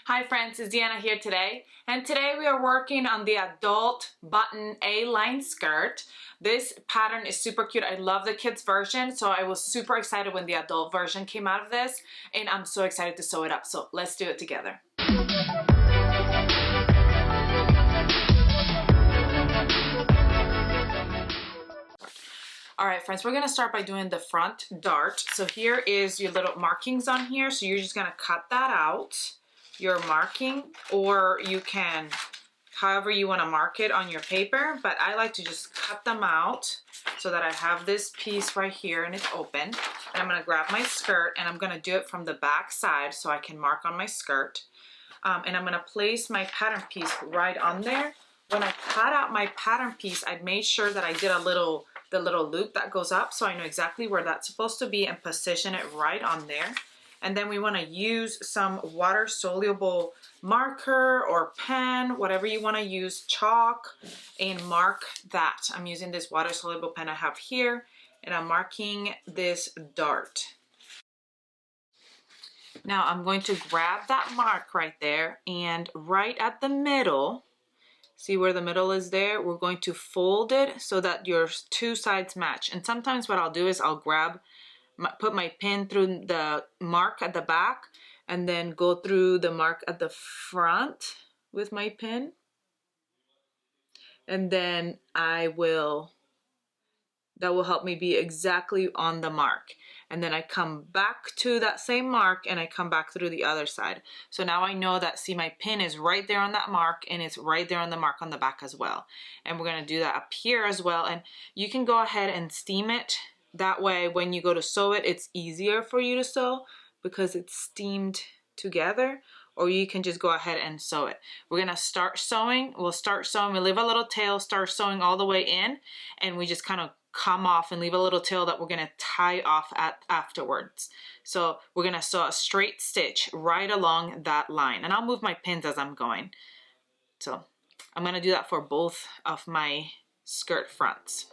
Hi friends, it's Deanna here today, and today we are working on the adult button A-line skirt. This pattern is super cute. I love the kids version, so I was super excited when the adult version came out of this, and I'm so excited to sew it up. So let's do it together. All right, friends, we're gonna start by doing the front dart. So here is your little markings on here. So you're just gonna cut that out, your marking, or you can, however you wanna mark it on your paper, but I like to just cut them out so that I have this piece right here and it's open. And I'm gonna grab my skirt and I'm gonna do it from the back side so I can mark on my skirt. And I'm gonna place my pattern piece right on there. When I cut out my pattern piece, I made sure that I did the little loop that goes up so I know exactly where that's supposed to be and position it right on there. And then we want to use some water soluble marker or pen, whatever you want to use, chalk, and mark that. I'm using this water soluble pen I have here, and I'm marking this dart. Now I'm going to grab that mark right there, and right at the middle, see where the middle is there? We're going to fold it so that your two sides match. And sometimes what I'll do is I'll put my pin through the mark at the back and then go through the mark at the front with my pin. And then that will help me be exactly on the mark. And then I come back to that same mark and I come back through the other side. So now I know that, see, my pin is right there on that mark and it's right there on the mark on the back as well. And we're gonna do that up here as well. And you can go ahead and steam it. That way, when you go to sew it, it's easier for you to sew because it's steamed together. Or you can just go ahead and sew it. We're gonna start sewing. We'll start sewing, we leave a little tail, start sewing all the way in, and we just kind of come off and leave a little tail that we're gonna tie off afterwards. So we're gonna sew a straight stitch right along that line. And I'll move my pins as I'm going. So I'm gonna do that for both of my skirt fronts.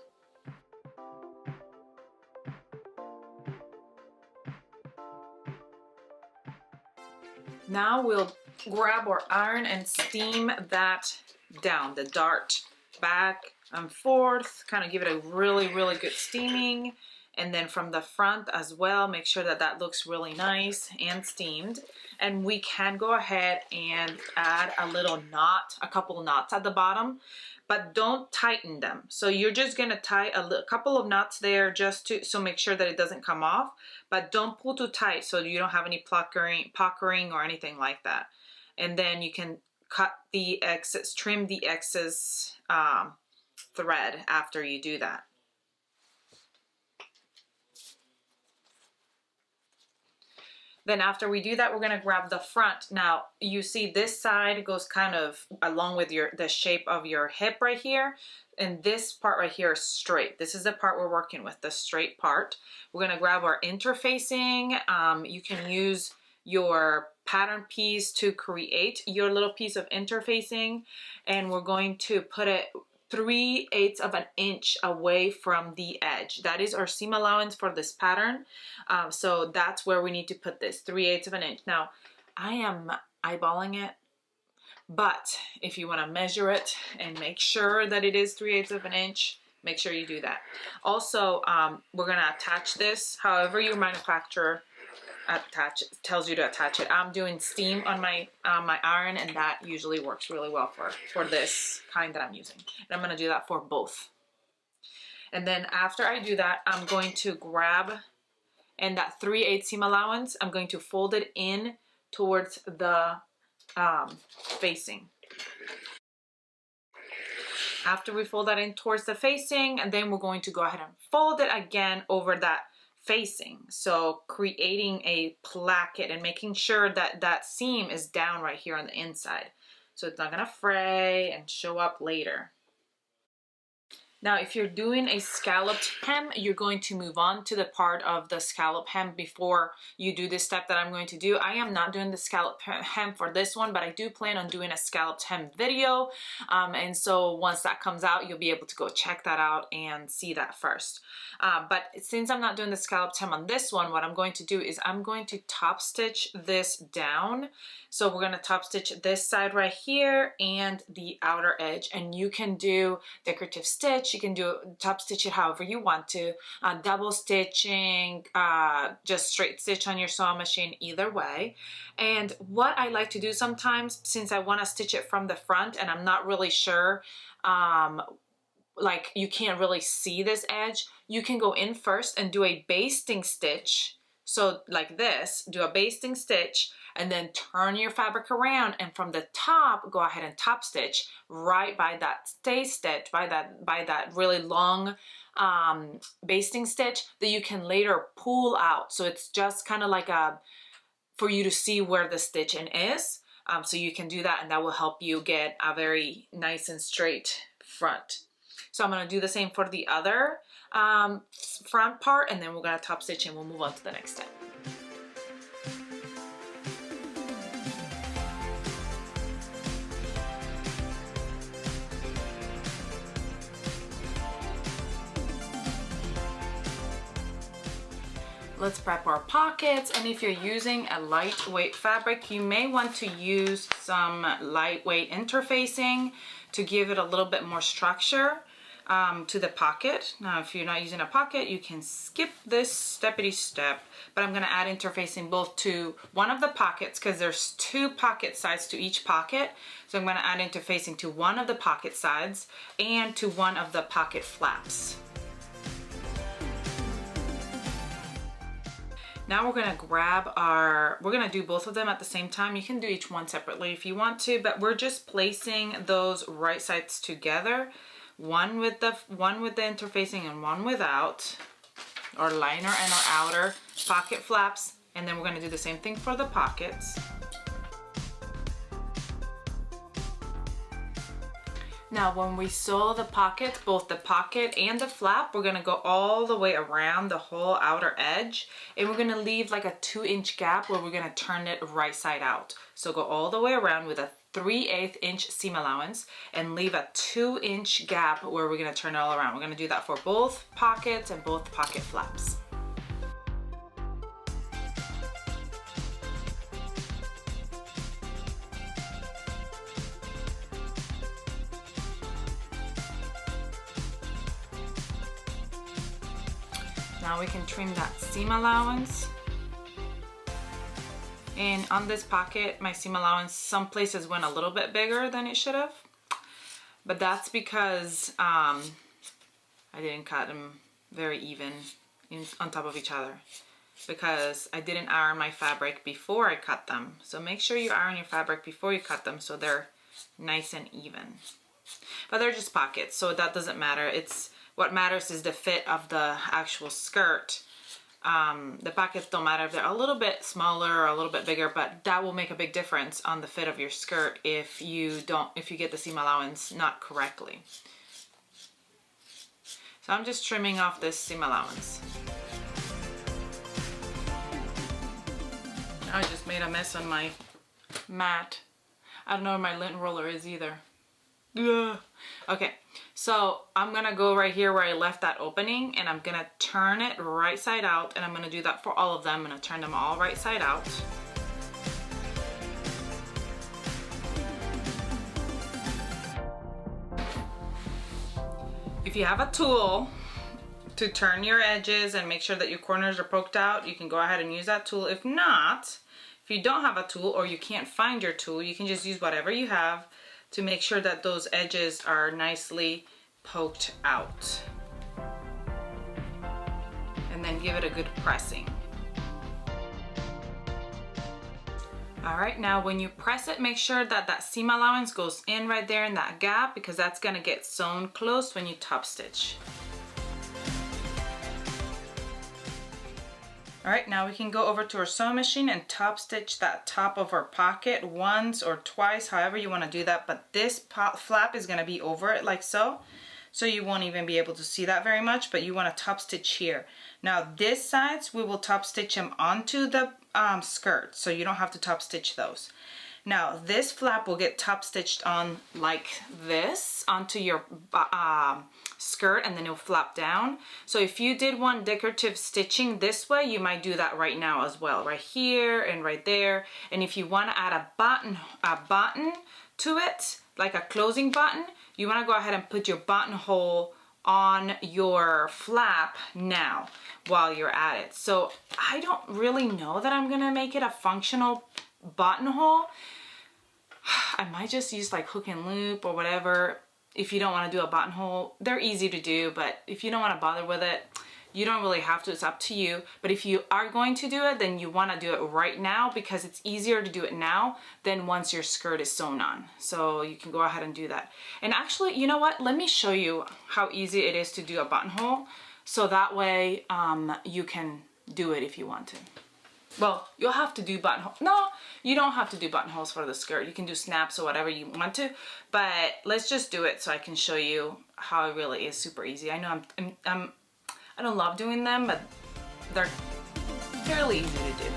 Now we'll grab our iron and steam that down, the dart, back and forth, kind of give it a really good steaming. And then from the front as well, make sure that that looks really nice and steamed. And we can go ahead and add a little knot, a couple knots at the bottom, but don't tighten them. So you're just gonna tie a couple of knots there just to, so make sure that it doesn't come off, but don't pull too tight so you don't have any puckering or anything like that. And then you can cut the excess, trim the excess thread after you do that. Then after we do that, we're gonna grab the front. Now, you see this side goes kind of along with the shape of your hip right here. And this part right here is straight. This is the part we're working with, the straight part. We're gonna grab our interfacing. You can use your pattern piece to create your little piece of interfacing. And we're going to put it 3/8 of an inch away from the edge. That is our seam allowance for this pattern. So that's where we need to put this, 3/8 of an inch. Now, I am eyeballing it, but if you wanna measure it and make sure that it is 3/8 of an inch, make sure you do that. Also, we're gonna attach this however your manufacturer tells you to attach it. I'm doing steam on my iron, and that usually works really well for this kind that I'm using. And I'm gonna do that for both. And then after I do that, I'm going to grab, and that 3/8 seam allowance, I'm going to fold it in towards the facing. After we fold that in towards the facing, and then we're going to go ahead and fold it again over that facing. So creating a placket and making sure that that seam is down right here on the inside. So it's not gonna fray and show up later. Now, if you're doing a scalloped hem, you're going to move on to the part of the scallop hem before you do this step that I'm going to do. I am not doing the scallop hem for this one, but I do plan on doing a scalloped hem video. And so once that comes out, you'll be able to go check that out and see that first. But since I'm not doing the scalloped hem on this one, what I'm going to do is I'm going to top stitch this down. So we're going to top stitch this side right here and the outer edge, and you can do decorative stitch, you can do top stitch it however you want to, double stitching, just straight stitch on your sewing machine, either way. And what I like to do sometimes, since I want to stitch it from the front and I'm not really sure, like you can't really see this edge, you can go in first and do a basting stitch. So like this, do a basting stitch and then turn your fabric around, and from the top go ahead and top stitch right by that stay stitch, by that really long basting stitch that you can later pull out. So it's just kind of like for you to see where the stitching is. So you can do that, and that will help you get a very nice and straight front. So I'm going to do the same for the other front part, and then we're going to top stitch and we'll move on to the next step. Let's prep our pockets, and if you're using a lightweight fabric, you may want to use some lightweight interfacing to give it a little bit more structure to the pocket. Now, if you're not using a pocket, you can skip this steppity step, but I'm gonna add interfacing both to one of the pockets, because there's 2 pocket sides to each pocket. So I'm gonna add interfacing to one of the pocket sides and to one of the pocket flaps. Now we're gonna grab we're gonna do both of them at the same time. You can do each one separately if you want to, but we're just placing those right sides together, one with the interfacing and one without, our liner and our outer pocket flaps, and then we're gonna do the same thing for the pockets. Now when we sew the pockets, both the pocket and the flap, we're gonna go all the way around the whole outer edge, and we're gonna leave like a 2-inch gap where we're gonna turn it right side out. So go all the way around with a 3/8 inch seam allowance and leave a 2-inch gap where we're gonna turn it all around. We're gonna do that for both pockets and both pocket flaps. Now we can trim that seam allowance. And on this pocket, my seam allowance, some places went a little bit bigger than it should have. But that's because I didn't cut them very even on top of each other, because I didn't iron my fabric before I cut them. So make sure you iron your fabric before you cut them so they're nice and even. But they're just pockets, so that doesn't matter. What matters is the fit of the actual skirt. The pockets don't matter if they're a little bit smaller or a little bit bigger, but that will make a big difference on the fit of your skirt if you get the seam allowance not correctly. So I'm just trimming off this seam allowance. I just made a mess on my mat. I don't know where my lint roller is either. Ugh. Okay, so I'm gonna go right here where I left that opening, and I'm gonna turn it right side out, and I'm gonna do that for all of them. I'm gonna turn them all right side out. If you have a tool to turn your edges and make sure that your corners are poked out, you can go ahead and use that tool. If not, if you don't have a tool or you can't find your tool, you can just use whatever you have to make sure that those edges are nicely poked out. And then give it a good pressing. All right, now when you press it, make sure that that seam allowance goes in right there in that gap, because that's gonna get sewn closed when you top stitch. All right, now we can go over to our sewing machine and top stitch that top of our pocket once or twice, however you want to do that, but this flap is going to be over it like so. so you won't even be able to see that very much, but you want to top stitch here. Now this sides, we will top stitch them onto the skirt, so you don't have to top stitch those. Now this flap will get top stitched on like this onto your skirt, and then it'll flap down. So if you did want decorative stitching this way, you might do that right now as well, right here and right there. And if you want to add a button to it, like a closing button, you want to go ahead and put your buttonhole on your flap now while you're at it. So I don't really know that I'm gonna make it a functional buttonhole. I might just use like hook and loop or whatever. If you don't want to do a buttonhole, they're easy to do, but if you don't want to bother with it, you don't really have to. It's up to you. But if you are going to do it, then you want to do it right now, because it's easier to do it now than once your skirt is sewn on. So you can go ahead and do that. And actually, you know what? Let me show you how easy it is to do a buttonhole, so that way you can do it if you want to. Well, you'll have to do buttonhole. No, you don't have to do buttonholes for the skirt. You can do snaps or whatever you want to, but let's just do it so I can show you how it really is super easy. I know I don't love doing them, but they're fairly easy to do.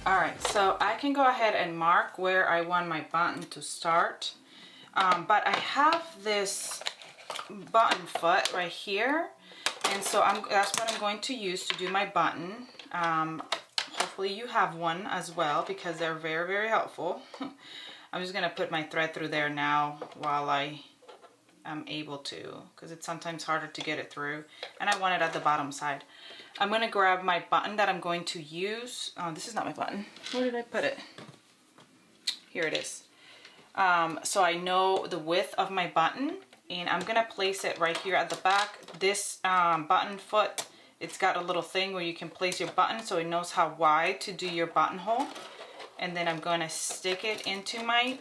All right, so I can go ahead and mark where I want my button to start, but I have this button foot right here, and so that's what I'm going to use to do my button. Hopefully you have one as well, because they're very, very helpful. I'm just gonna put my thread through there now while I am able to, because it's sometimes harder to get it through, and I want it at the bottom side. I'm gonna grab my button that I'm going to use. Oh, this is not my button. Where did I put it? Here it is. So I know the width of my button, and I'm gonna place it right here at the back. This button foot, it's got a little thing where you can place your button so it knows how wide to do your buttonhole. And then I'm gonna stick it into my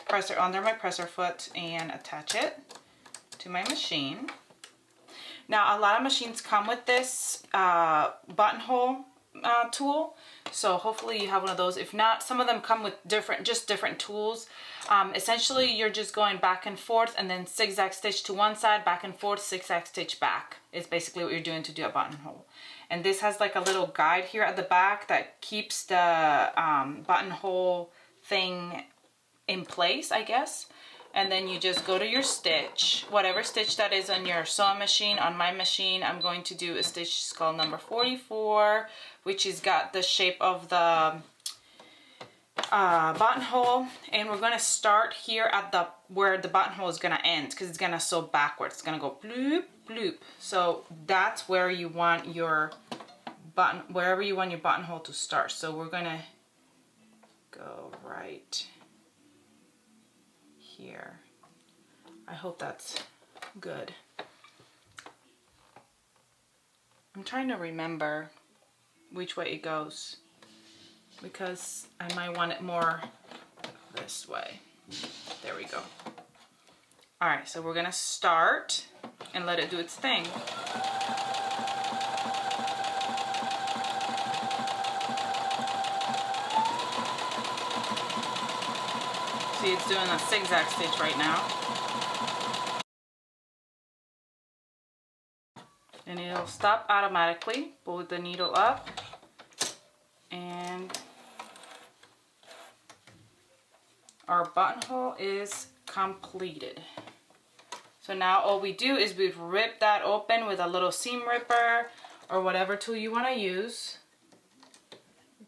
presser, under my presser foot, and attach it to my machine. Now a lot of machines come with this buttonhole tool, so hopefully you have one of those. If not, some of them come with different tools. Essentially you're just going back and forth and then zigzag stitch to one side, back and forth, zigzag stitch back is basically what you're doing to do a buttonhole. And this has like a little guide here at the back that keeps the buttonhole thing in place, I guess. And then you just go to your stitch, whatever stitch that is on your sewing machine. On my machine, I'm going to do a stitch called number 44, which has got the shape of the buttonhole. And we're gonna start here at where the buttonhole is gonna end, because it's gonna sew backwards. It's gonna go bloop, bloop. So that's where you want your button, wherever you want your buttonhole to start. So we're gonna go right here. I hope that's good. I'm trying to remember which way it goes, because I might want it more this way. There we go. All right, so we're gonna start and let it do its thing. See, it's doing a zigzag stitch right now. And it'll stop automatically. Pull the needle up, and our buttonhole is completed. So now all we do is we rip that open with a little seam ripper or whatever tool you want to use.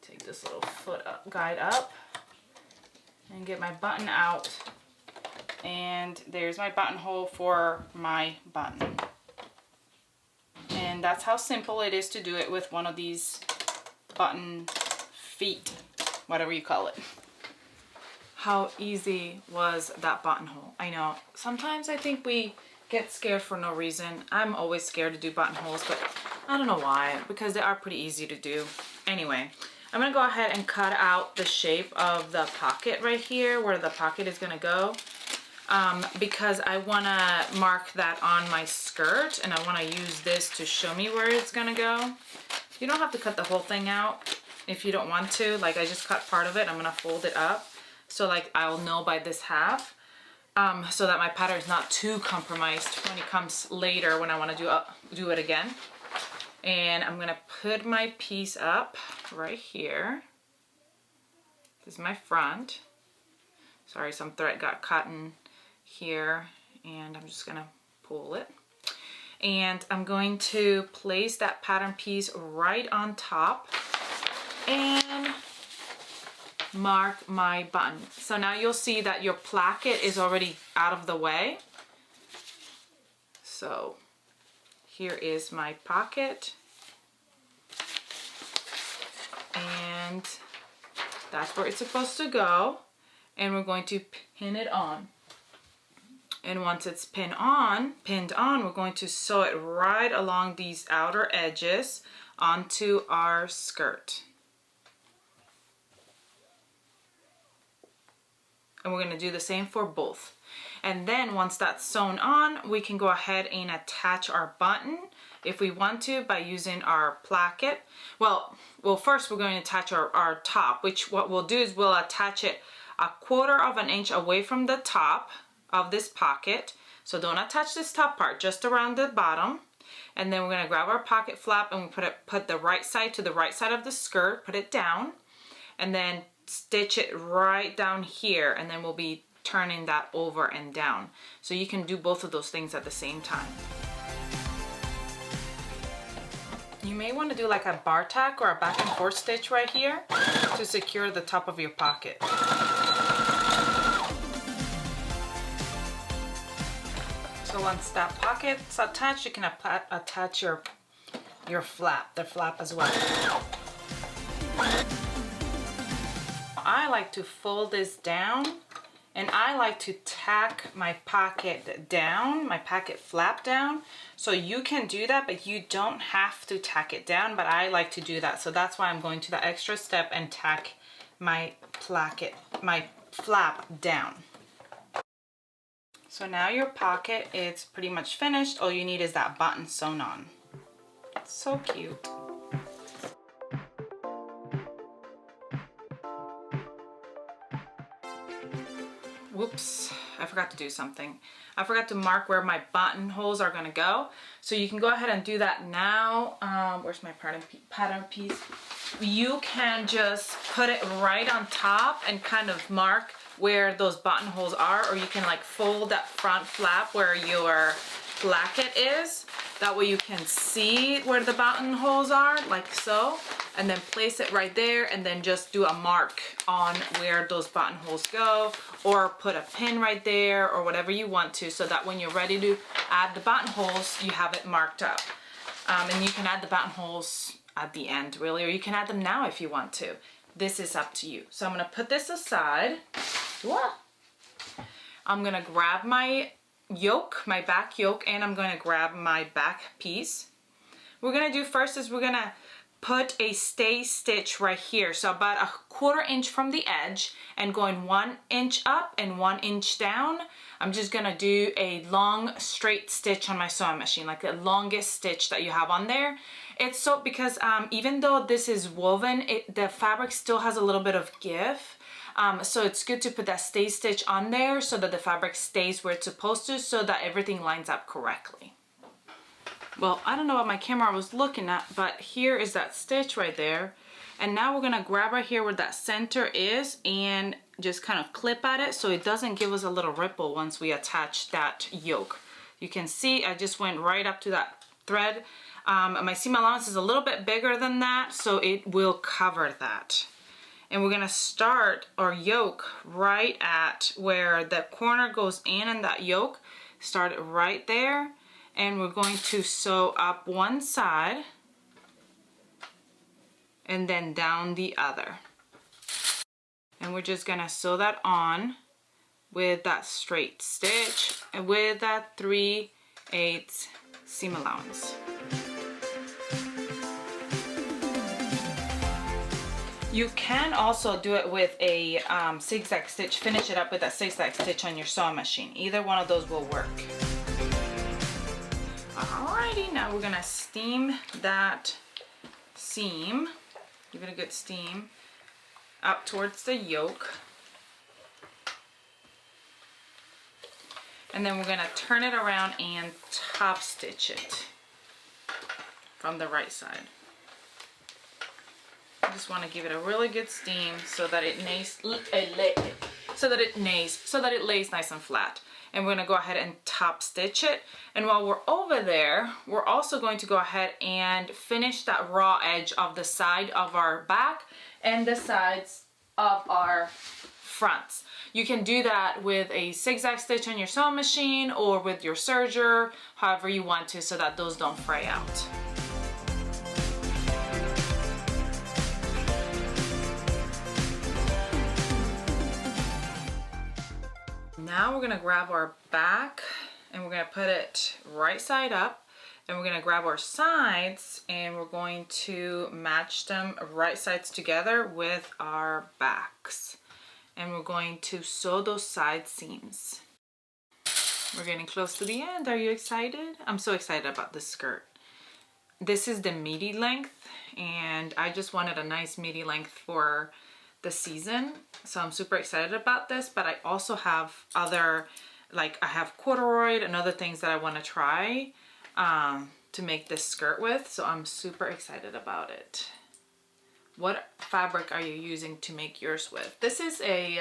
Take this little foot guide up and get my button out, and there's my buttonhole for my button. And that's how simple it is to do it with one of these button feet, whatever you call it. How easy was that buttonhole? I know, sometimes I think we get scared for no reason. I'm always scared to do buttonholes, but I don't know why, because they are pretty easy to do. Anyway, I'm gonna go ahead and cut out the shape of the pocket right here, where the pocket is gonna go, because I wanna mark that on my skirt, and I wanna use this to show me where it's gonna go. You don't have to cut the whole thing out, if you don't want to. Like I just cut part of it, I'm gonna fold it up. So like I'll know by this half, so that my pattern is not too compromised when it comes later when I wanna do it again. And I'm gonna put my piece up right here. This is my front. Sorry, some thread got caught in here, and I'm just gonna pull it. And I'm going to place that pattern piece right on top and mark my button. So now you'll see that your placket is already out of the way. So here is my pocket, and that's where it's supposed to go. And we're going to pin it on. And once it's pinned on, we're going to sew it right along these outer edges onto our skirt. And we're going to do the same for both. And then once that's sewn on, we can go ahead and attach our button if we want to by using our placket. Well, first we're going to attach our top, which what we'll do is we'll attach it 1/4 of an inch away from the top of this pocket. So don't attach this top part, just around the bottom. And then we're going to grab our pocket flap and we put the right side to the right side of the skirt, put it down, and then stitch it right down here, and then we'll be turning that over and down. So you can do both of those things at the same time. You may want to do like a bar tack or a back and forth stitch right here to secure the top of your pocket. So once that pocket's attached, you can attach your flap, the flap as well. I like to fold this down, and I like to tack my pocket down, my pocket flap down. So you can do that, but you don't have to tack it down, but I like to do that. So that's why I'm going to the extra step and tack my flap down. So now your pocket is pretty much finished. All you need is that button sewn on. It's so cute. Whoops, I forgot to do something. I forgot to mark where my buttonholes are gonna go. So you can go ahead and do that now. Where's my pattern piece? You can just put it right on top and kind of mark where those buttonholes are, or you can like fold that front flap where your placket is. That way you can see where the buttonholes are, like so, and then place it right there, and then just do a mark on where those buttonholes go, or put a pin right there, or whatever you want to, so that when you're ready to add the buttonholes, you have it marked up. And you can add the buttonholes at the end, really, or you can add them now if you want to. This is up to you. So I'm gonna put this aside. I'm gonna grab my yoke, my back yoke, and I'm gonna grab my back piece. What we're gonna do first is we're gonna put a stay stitch right here, so about 1/4 inch from the edge, and going 1 inch up and 1 inch down. I'm just gonna do a long straight stitch on my sewing machine, like the longest stitch that you have on there. It's so because even though this is woven, the fabric still has a little bit of give. So it's good to put that stay stitch on there so that the fabric stays where it's supposed to, so that everything lines up correctly. Well, I don't know what my camera was looking at, but here is that stitch right there. And now we're gonna grab right here where that center is and just kind of clip at it so it doesn't give us a little ripple once we attach that yoke. You can see I just went right up to that thread. My seam allowance is a little bit bigger than that, so it will cover that. And we're gonna start our yoke right at where the corner goes in that yoke. Start it right there, and we're going to sew up one side and then down the other. And we're just gonna sew that on with that straight stitch and with that 3/8 seam allowance. You can also do it with a zigzag stitch, finish it up with a zigzag stitch on your sewing machine. Either one of those will work. Alrighty, now we're gonna steam that seam Give it a good steam up towards the yoke. And then we're gonna turn it around and top stitch it from the right side. I just want to give it a really good steam so that it lays nice and flat. And we're gonna go ahead and top stitch it. And while we're over there, we're also going to go ahead and finish that raw edge of the side of our back and the sides of our fronts. You can do that with a zigzag stitch on your sewing machine or with your serger, however you want to, so that those don't fray out. Now we're gonna grab our back and we're gonna put it right side up, and we're gonna grab our sides and we're going to match them right sides together with our backs. And we're going to sew those side seams. We're getting close to the end. Are you excited? I'm so excited about this skirt. This is the midi length, and I just wanted a nice midi length for the season. So I'm super excited about this, but I also have other, like I have corduroy and other things that I want to try to make this skirt with. So I'm super excited about it. What fabric are you using to make yours with? This is a,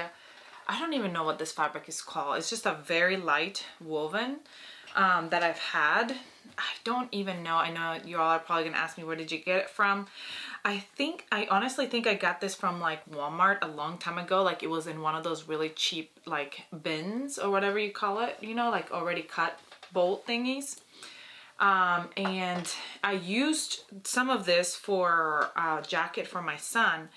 I don't even know what this fabric is called. It's just a very light woven that I've had. I don't even know. I know you all are probably gonna ask me, where did you get it from? I honestly think I got this from like Walmart a long time ago. Like it was in one of those really cheap like bins or whatever you call it, you know, like already cut bolt thingies. And I used some of this for a jacket for my son,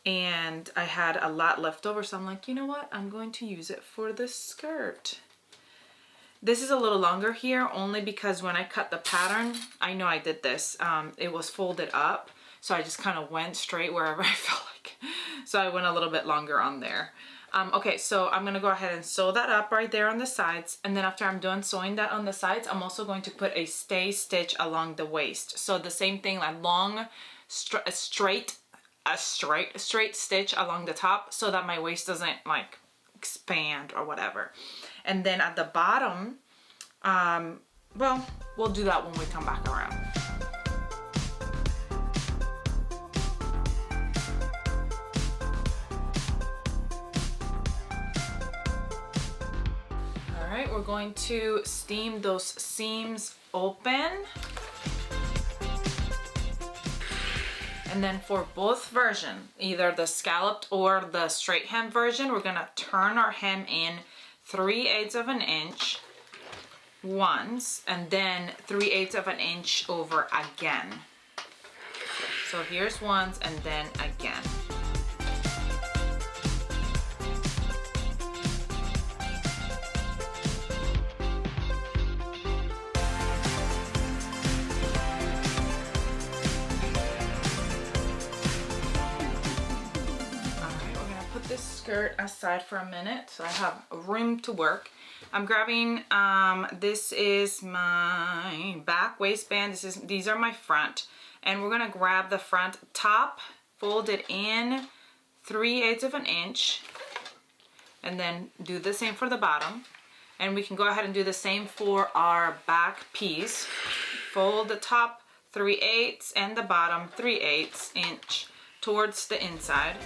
and I had a lot left over, so I'm like, you know what, I'm going to use it for this skirt. This is a little longer here only because when I cut the pattern, I know I did this, it was folded up, so I just kind of went straight wherever I felt like, so I went a little bit longer on there. Okay, so I'm gonna go ahead and sew that up right there on the sides, and then after I'm done sewing that on the sides, I'm also going to put a stay stitch along the waist. So the same thing, like long, straight stitch along the top, so that my waist doesn't like expand or whatever. And then at the bottom, well, we'll do that when we come back around. Alright, we're going to steam those seams open. And then for both versions, either the scalloped or the straight hem version, we're gonna turn our hem in 3/8 of an inch once, and then 3/8 of an inch over again. So here's once and then again. Skirt aside for a minute so I have room to work. I'm grabbing this is my back waistband, these are my front, and we're gonna grab the front top, fold it in 3/8 of an inch, and then do the same for the bottom. And we can go ahead and do the same for our back piece. Fold the top 3/8 and the bottom 3/8 inch towards the inside.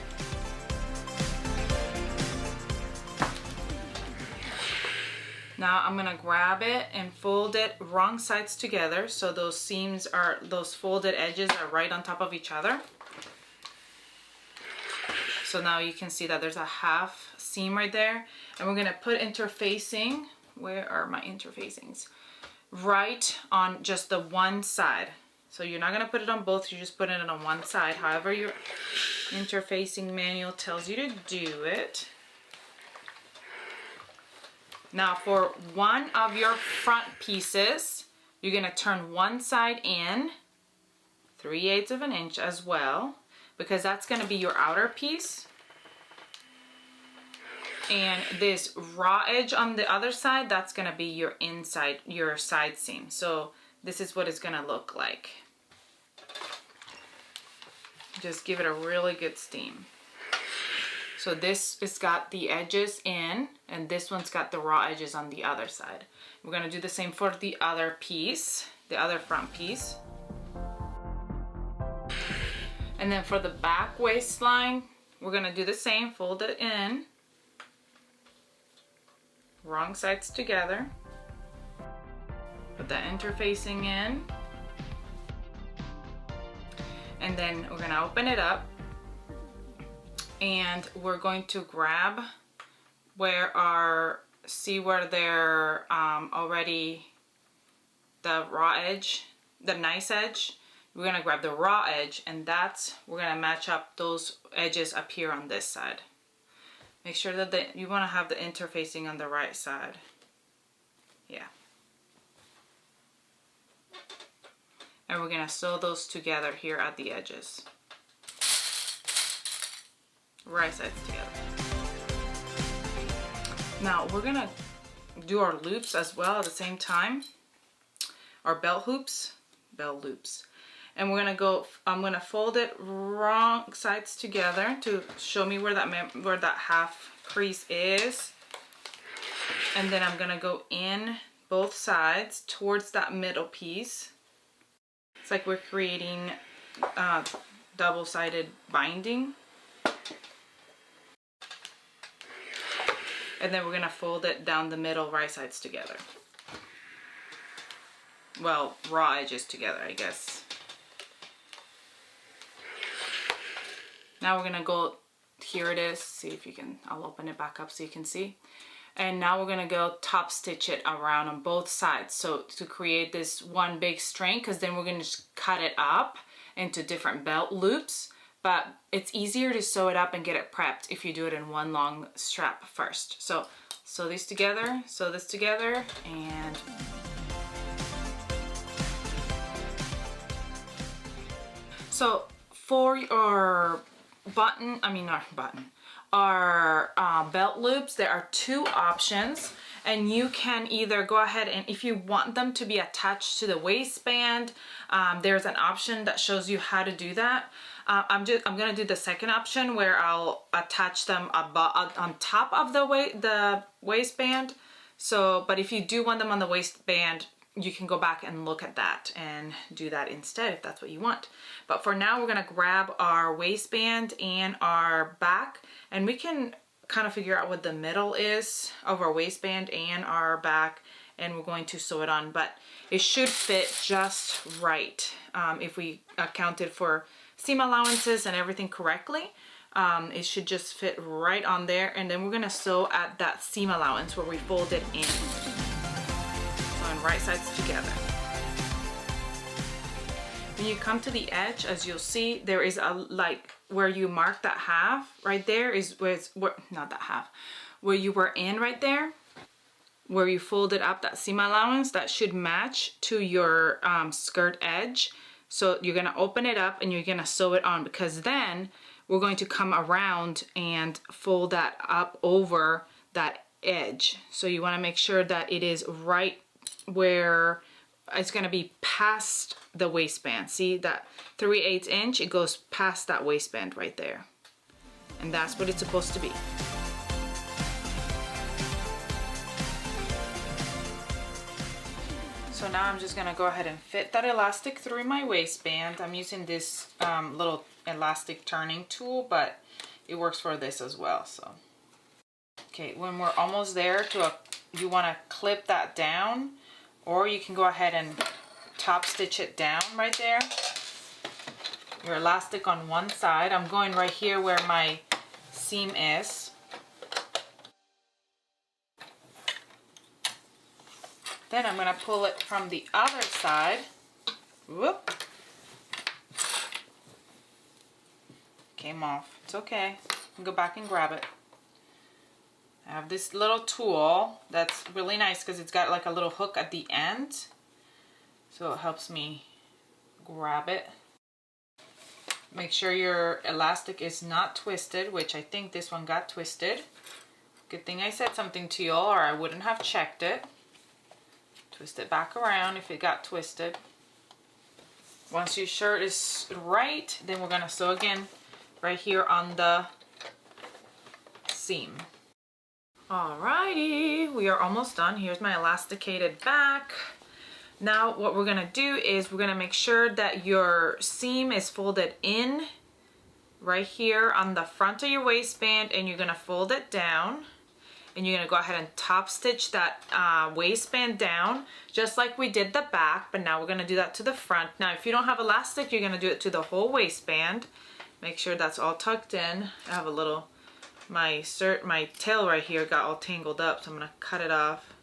Now I'm gonna grab it and fold it wrong sides together, so those seams are, those folded edges are right on top of each other. So now you can see that there's a half seam right there, and we're gonna put interfacing, where are my interfacings? Right on just the one side. So you're not gonna put it on both, you just put it on one side, however your interfacing manual tells you to do it. Now for one of your front pieces, you're gonna turn one side in 3/8 of an inch as well, because that's gonna be your outer piece. And this raw edge on the other side, that's gonna be your inside, your side seam. So this is what it's gonna look like. Just give it a really good steam. So this has got the edges in, and this one's got the raw edges on the other side. We're gonna do the same for the other piece, the other front piece. And then for the back waistline, we're gonna do the same, fold it in, wrong sides together, put that interfacing in, and then we're gonna open it up, and we're going to grab where our, see where they're already the raw edge, the nice edge. We're gonna grab the raw edge, and that's, we're gonna match up those edges up here on this side. Make sure that you wanna have the interfacing on the right side. Yeah. And we're gonna sew those together here at the edges. Right sides together. Now we're gonna do our loops as well at the same time. Our belt loops. And we're gonna go, I'm gonna fold it wrong sides together to show me where that half crease is. And then I'm gonna go in both sides towards that middle piece. It's like we're creating double-sided binding. And then we're gonna fold it down the middle, right sides together. Well, raw edges together, I guess. Now we're gonna go, here it is, see if you can, I'll open it back up so you can see. And now we're gonna go top stitch it around on both sides. So to create this one big string, because then we're gonna just cut it up into different belt loops. But it's easier to sew it up and get it prepped if you do it in one long strap first. So sew these together, sew this together, and so for your our belt loops, there are two options, and you can either go ahead and, if you want them to be attached to the waistband, there's an option that shows you how to do that. I'm gonna do the second option where I'll attach them on top of the waistband. So, but if you do want them on the waistband, you can go back and look at that and do that instead if that's what you want. But for now, we're gonna grab our waistband and our back, and we can kind of figure out what the middle is of our waistband and our back, and we're going to sew it on. But it should fit just right if we accounted for seam allowances and everything correctly. It should just fit right on there, and then we're gonna sew at that seam allowance where we fold it in. So on right sides together. When you come to the edge, as you'll see, there is a, like, where you mark that half, right there is not that half, where you were in right there, where you folded up that seam allowance, that should match to your skirt edge. So you're gonna open it up and you're gonna sew it on, because then we're going to come around and fold that up over that edge. So you wanna make sure that it is right where it's gonna be past the waistband. See that 3/8 inch, it goes past that waistband right there. And that's what it's supposed to be. So now I'm just gonna go ahead and fit that elastic through my waistband. I'm using this little elastic turning tool, but it works for this as well. So, okay, when we're almost there you wanna clip that down, or you can go ahead and top stitch it down right there. Your elastic on one side. I'm going right here where my seam is. Then I'm gonna pull it from the other side. Whoop. Came off. It's okay. You can go back and grab it. I have this little tool that's really nice because it's got like a little hook at the end. So it helps me grab it. Make sure your elastic is not twisted, which I think this one got twisted. Good thing I said something to y'all, or I wouldn't have checked it. Twist it back around if it got twisted. Once your shirt is right, then we're gonna sew again right here on the seam. Alrighty, we are almost done. Here's my elasticated back. Now what we're gonna do is we're gonna make sure that your seam is folded in right here on the front of your waistband, and you're gonna fold it down, and you're gonna go ahead and top stitch that waistband down just like we did the back, but now we're gonna do that to the front. Now if you don't have elastic, you're gonna do it to the whole waistband. Make sure that's all tucked in. I have a little, my tail right here got all tangled up, so I'm gonna cut it off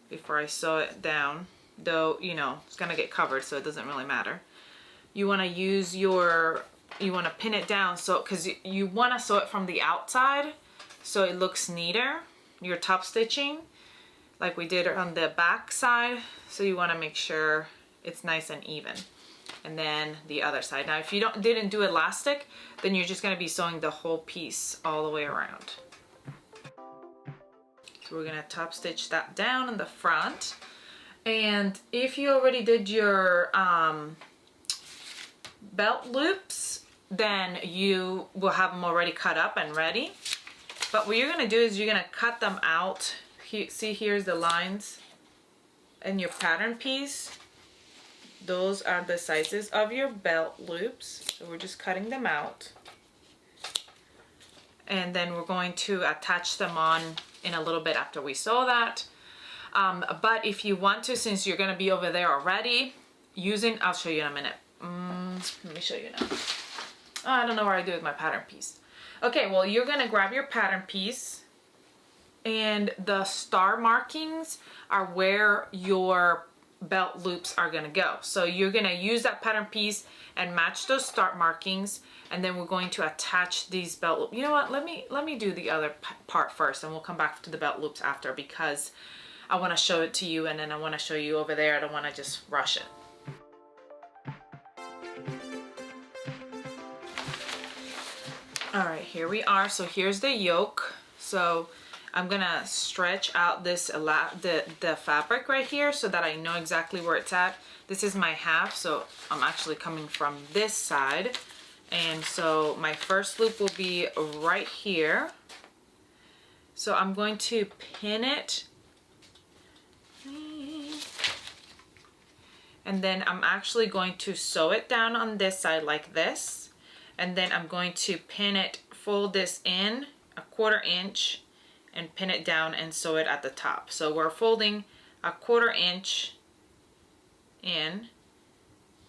before I sew it down, though you know it's gonna get covered, so it doesn't really matter. You want to use your, you want to pin it down, so because you want to sew it from the outside so it looks neater. You're top stitching like we did on the back side, so you want to make sure it's nice and even. And then the other side. Now if you didn't do elastic, then you're just going to be sewing the whole piece all the way around. So we're going to top stitch that down in the front. And if you already did your belt loops, then you will have them already cut up and ready. But what you're gonna do is you're gonna cut them out. See, here's the lines in your pattern piece. Those are the sizes of your belt loops. So we're just cutting them out. And then we're going to attach them on in a little bit after we sew that. But if you want to, since you're gonna be over there already, I'll show you in a minute. Let me show you now. Oh, I don't know where I do with my pattern piece. Okay, well, you're gonna grab your pattern piece, and the star markings are where your belt loops are gonna go. So you're gonna use that pattern piece and match those star markings, and then we're going to attach these belt loops. You know what? Let me do the other part first, and we'll come back to the belt loops after, because I want to show it to you, and then I want to show you over there. I don't want to just rush it. All right, here we are. So here's the yoke. So I'm gonna stretch out this the fabric right here so that I know exactly where it's at. This is my half, so I'm actually coming from this side. And so my first loop will be right here. So I'm going to pin it. And then I'm actually going to sew it down on this side like this. And then I'm going to pin it, fold this in 1/4 inch and pin it down and sew it at the top. So we're folding 1/4 inch in.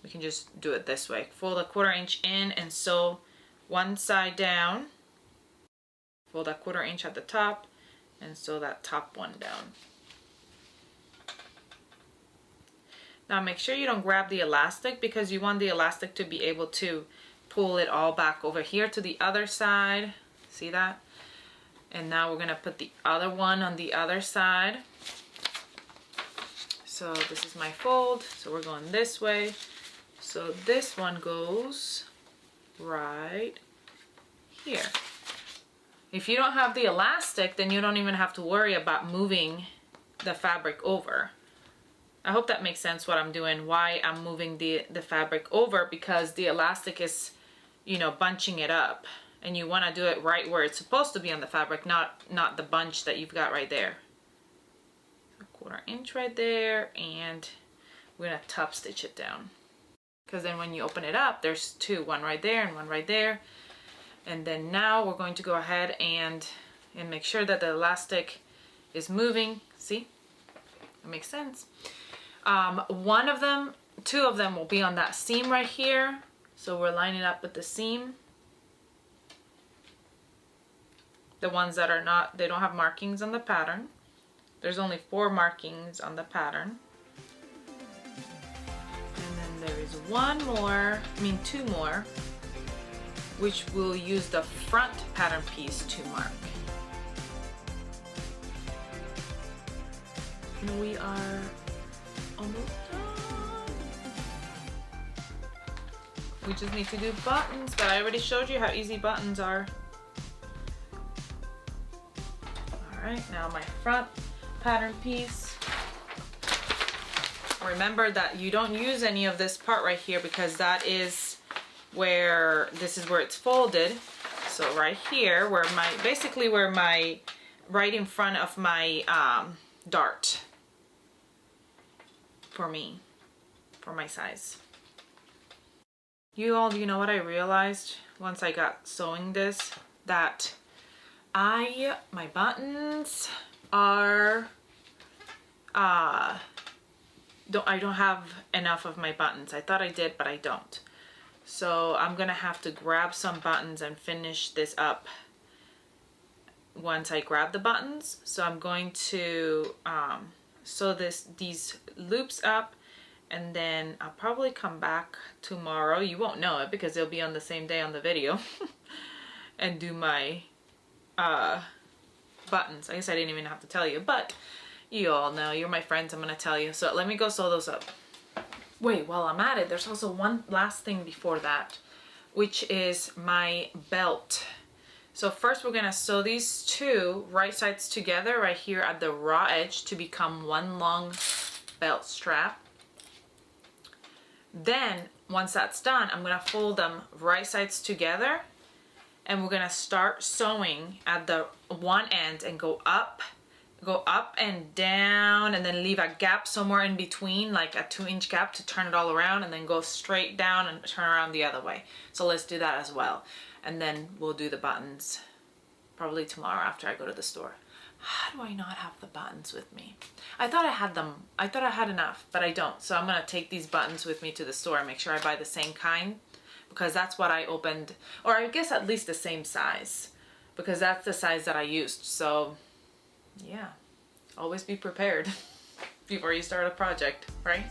We can just do it this way. Fold 1/4 inch in and sew one side down. Fold 1/4 inch at the top and sew that top one down. Now make sure you don't grab the elastic, because you want the elastic to be able to pull it all back over here to the other side. See that? And now we're gonna put the other one on the other side. So this is my fold. So we're going this way. So this one goes right here. If you don't have the elastic, then you don't even have to worry about moving the fabric over. I hope that makes sense what I'm doing, why I'm moving the fabric over, because the elastic is, you know, bunching it up, and you want to do it right where it's supposed to be on the fabric, not the bunch that you've got right there. 1/4 inch right there, and we're gonna top stitch it down, because then when you open it up, there's two, one right there and one right there. And then now we're going to go ahead and make sure that the elastic is moving. See, that makes sense. One of them, two of them will be on that seam right here. So we're lining up with the seam. The ones that are not, they don't have markings on the pattern. There's only 4 markings on the pattern. And then there is two more, which we'll use the front pattern piece to mark. And we are almost done. We just need to do buttons, but I already showed you how easy buttons are. All right, now my front pattern piece. Remember that you don't use any of this part right here because that is where, this is where it's folded. So right here, where my, basically where my, right in front of my dart for me, for my size. You all, you know what I realized once I got sewing this? That my buttons are, I don't have enough of my buttons. I thought I did, but I don't. So I'm gonna have to grab some buttons and finish this up once I grab the buttons. So I'm going to sew these loops up, and then I'll probably come back tomorrow. You won't know it because it'll be on the same day on the video and do my buttons. I guess I didn't even have to tell you, but you all know, you're my friends, I'm gonna tell you. So let me go sew those up. Wait, while I'm at it, there's also one last thing before that, which is my belt. So first we're gonna sew these two right sides together right here at the raw edge to become one long belt strap. Then once that's done, I'm gonna fold them right sides together, and we're gonna start sewing at the one end and go up and down, and then leave a gap somewhere in between, like a 2-inch gap to turn it all around, and then go straight down and turn around the other way. So let's do that as well. And then we'll do the buttons probably tomorrow after I go to the store. How do I not have the buttons with me? I thought I had them. I thought I had enough, but I don't. So I'm gonna take these buttons with me to the store and make sure I buy the same kind, because that's what I opened, or I guess at least the same size, because that's the size that I used. So yeah, always be prepared before you start a project, right?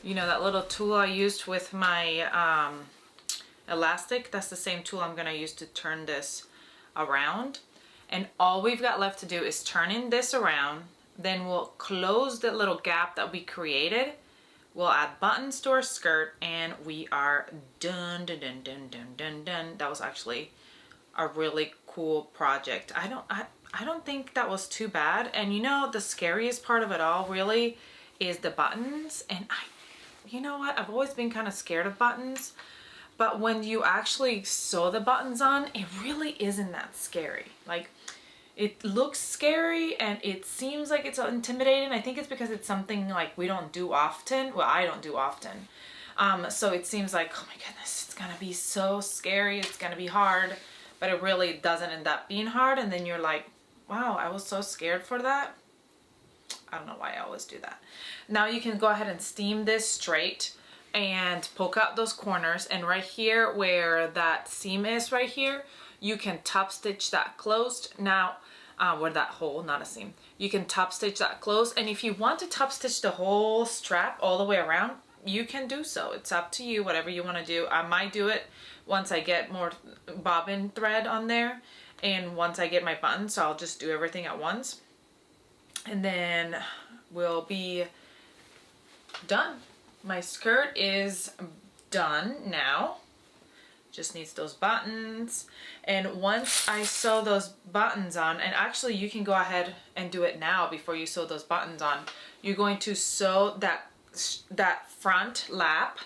You know, that little tool I used with my elastic, that's the same tool I'm gonna use to turn this around. And all we've got left to do is turn in this around, then we'll close the little gap that we created. We'll add buttons to our skirt, and we are done, done, done, done, done, done, done. That was actually a really cool project. I don't think that was too bad. And you know, the scariest part of it all really is the buttons. And you know what? I've always been kind of scared of buttons, but when you actually sew the buttons on, it really isn't that scary. Like, it looks scary and it seems like it's intimidating. I think it's because it's something like we don't do often. Well, I don't do often. So it seems like, oh my goodness, it's gonna be so scary. It's gonna be hard, but it really doesn't end up being hard. And then you're like, wow, I was so scared for that. I don't know why I always do that. Now you can go ahead and steam this straight and poke out those corners, and right here where that seam is right here, you can top stitch that closed. Now where that hole, not a seam, you can top stitch that closed, and if you want to top stitch the whole strap all the way around, you can do so. It's up to you, whatever you want to do. I might do it once I get more bobbin thread on there and once I get my buttons, so I'll just do everything at once. And then we'll be done. My skirt is done now. Just needs those buttons. And once I sew those buttons on, and actually you can go ahead and do it now before you sew those buttons on, you're going to sew that front lap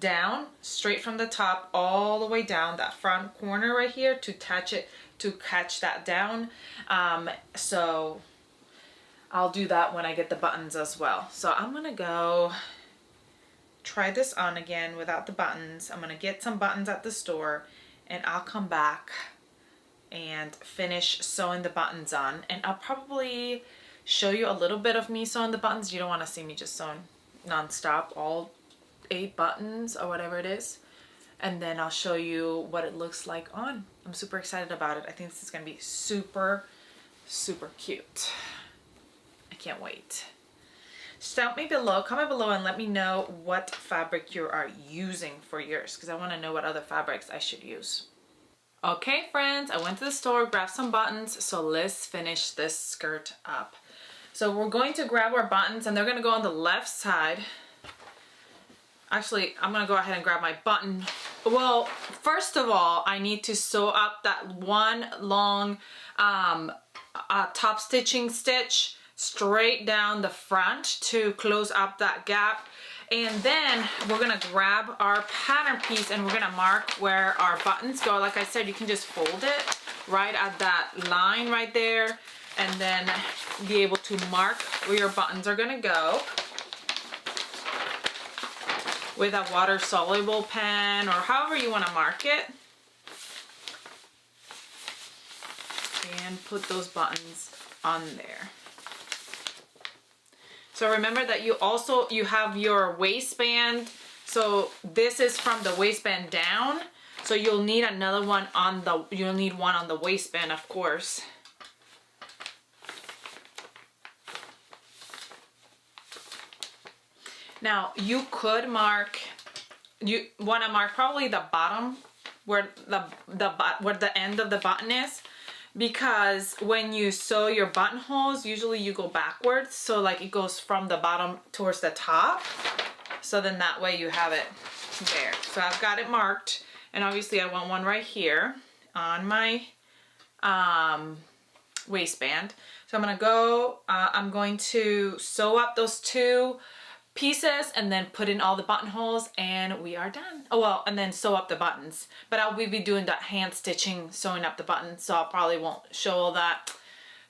down straight from the top all the way down that front corner right here to catch that down. So I'll do that when I get the buttons as well. So I'm gonna go try this on again without the buttons. I'm gonna get some buttons at the store, and I'll come back and finish sewing the buttons on. And I'll probably show you a little bit of me sewing the buttons. You don't wanna see me just sewing nonstop, all 8 buttons or whatever it is. And then I'll show you what it looks like on. I'm super excited about it. I think this is gonna be super, super cute. I can't wait. Comment below and let me know what fabric you are using for yours, because I want to know what other fabrics I should use. Okay friends, I went to the store, grabbed some buttons, so let's finish this skirt up. So we're going to grab our buttons and they're gonna go on the left side. Actually, I'm gonna go ahead and grab my button. Well, first of all, I need to sew up that one long top stitching stitch straight down the front to close up that gap. And then we're gonna grab our pattern piece and we're gonna mark where our buttons go. Like I said, you can just fold it right at that line right there and then be able to mark where your buttons are gonna go with a water soluble pen or however you wanna mark it. And put those buttons on there. So remember that you have your waistband. So this is from the waistband down. So you'll need another one on the waistband, of course. Now you could mark, you want to mark probably the bottom where the end of the button is, because when you sew your buttonholes, usually you go backwards, so like it goes from the bottom towards the top, so then that way you have it there. So I've got it marked, and obviously I want one right here on my waistband. So I'm going to sew up those two pieces and then put in all the buttonholes and we are done. Oh well, and then sew up the buttons. But I'll be doing that hand stitching, sewing up the buttons, so I probably won't show all that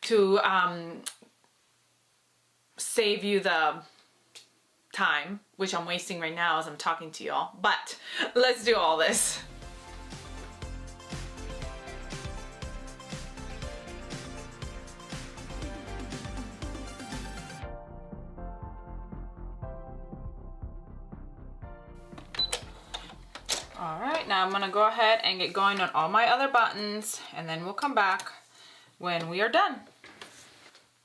to save you the time, which I'm wasting right now as I'm talking to y'all. But let's do all this. Alright, now I'm gonna go ahead and get going on all my other buttons and then we'll come back when we are done.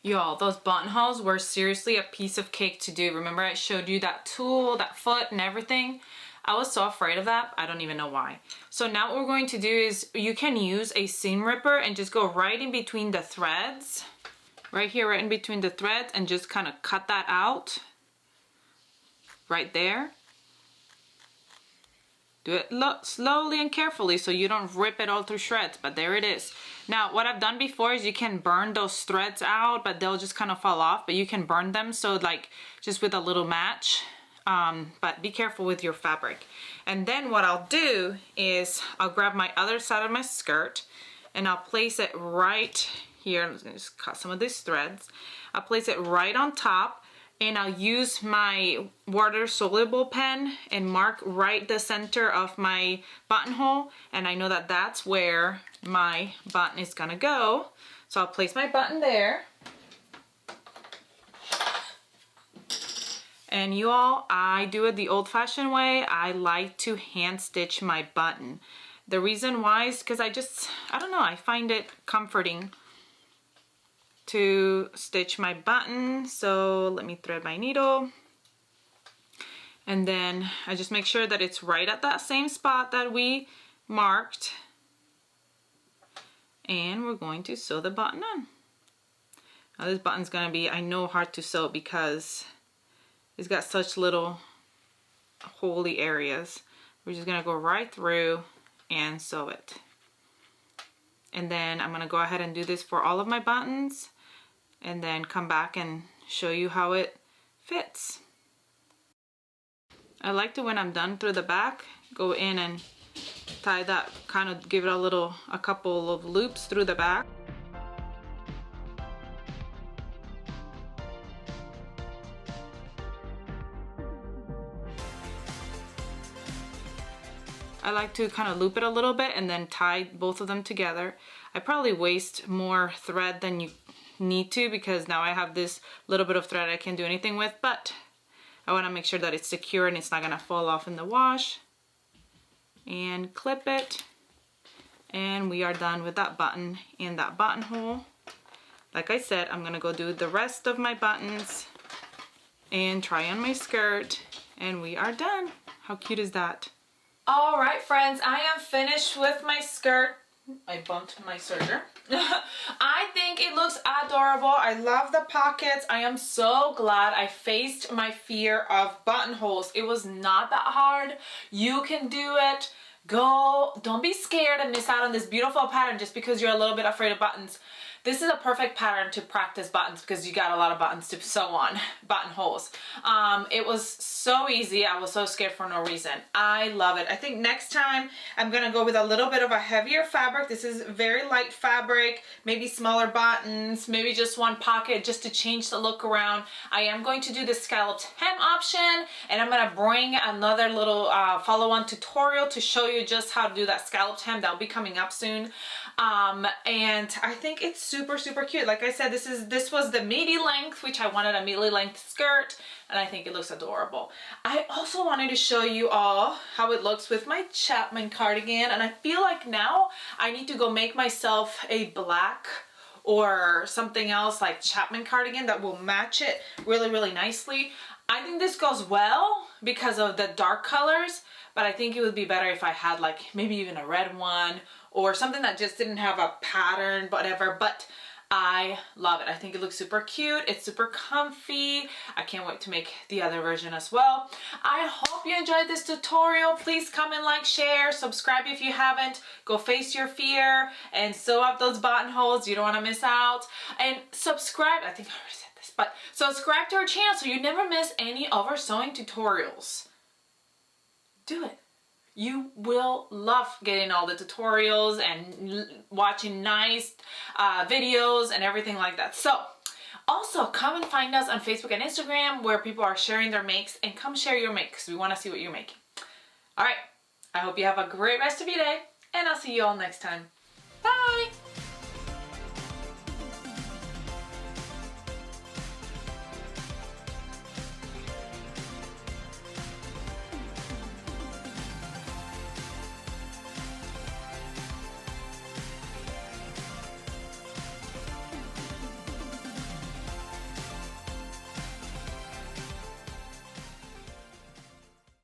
Y'all, those buttonholes were seriously a piece of cake to do. Remember I showed you that tool, that foot and everything? I was so afraid of that, I don't even know why. So now what we're going to do is you can use a seam ripper and just go right in between the threads. Right here, right in between the threads, and just kind of cut that out. Right there. Do it slowly and carefully so you don't rip it all through shreds, but there it is. Now, what I've done before is you can burn those threads out, but they'll just kind of fall off, but you can burn them, so like just with a little match, but be careful with your fabric. And then what I'll do is I'll grab my other side of my skirt and I'll place it right here. I'm just cut some of these threads. I'll place it right on top. And I'll use my water soluble pen and mark right the center of my buttonhole, and I know that that's where my button is gonna go. So I'll place my button there. And you all, I do it the old-fashioned way. I like to hand stitch my button. The reason why is because I don't know, I find it comforting to stitch my button. So let me thread my needle, and then I just make sure that it's right at that same spot that we marked, and we're going to sew the button on. Now this button's gonna be, I know, hard to sew because it's got such little holy areas. We're just gonna go right through and sew it. And then I'm gonna go ahead and do this for all of my buttons and then come back and show you how it fits. I like to, when I'm done through the back, go in and tie that, kind of give it a couple of loops through the back. I like to kind of loop it a little bit and then tie both of them together. I probably waste more thread than you need to, because now I have this little bit of thread I can't do anything with, but I want to make sure that it's secure and it's not going to fall off in the wash. And clip it, and we are done with that button and that buttonhole. Like I said, I'm going to go do the rest of my buttons and try on my skirt, and we are done. How cute is that? All right, friends, I am finished with my skirt. I bumped my serger. I think it looks adorable. I love the pockets. I am so glad I faced my fear of buttonholes. It was not that hard. You can do it. Go. Don't be scared and miss out on this beautiful pattern just because you're a little bit afraid of buttons. This is a perfect pattern to practice buttons because you got a lot of buttons to sew on, buttonholes. It was so easy. I was so scared for no reason. I love it. I think next time I'm gonna go with a little bit of a heavier fabric. This is very light fabric, maybe smaller buttons, maybe just one pocket just to change the look around. I am going to do the scalloped hem option, and I'm gonna bring another little follow-on tutorial to show you just how to do that scalloped hem. That'll be coming up soon. And I think it's super, super cute. Like I said, this was the midi length, which I wanted a midi length skirt, and I think it looks adorable. I also wanted to show you all how it looks with my Chapman cardigan, and I feel like now I need to go make myself a black or something else like Chapman cardigan that will match it really, really nicely. I think this goes well because of the dark colors, but I think it would be better if I had like maybe even a red one or something that just didn't have a pattern, whatever, but I love it. I think it looks super cute. It's super comfy. I can't wait to make the other version as well. I hope you enjoyed this tutorial. Please comment, like, share, subscribe if you haven't. Go face your fear and sew up those buttonholes. You don't want to miss out. And subscribe. I think I already said this, but subscribe to our channel so you never miss any of our sewing tutorials. Do it. You will love getting all the tutorials and watching nice videos and everything like that. So also come and find us on Facebook and Instagram where people are sharing their makes, and come share your makes. We want to see what you're making. All right. I hope you have a great rest of your day, and I'll see you all next time. Bye.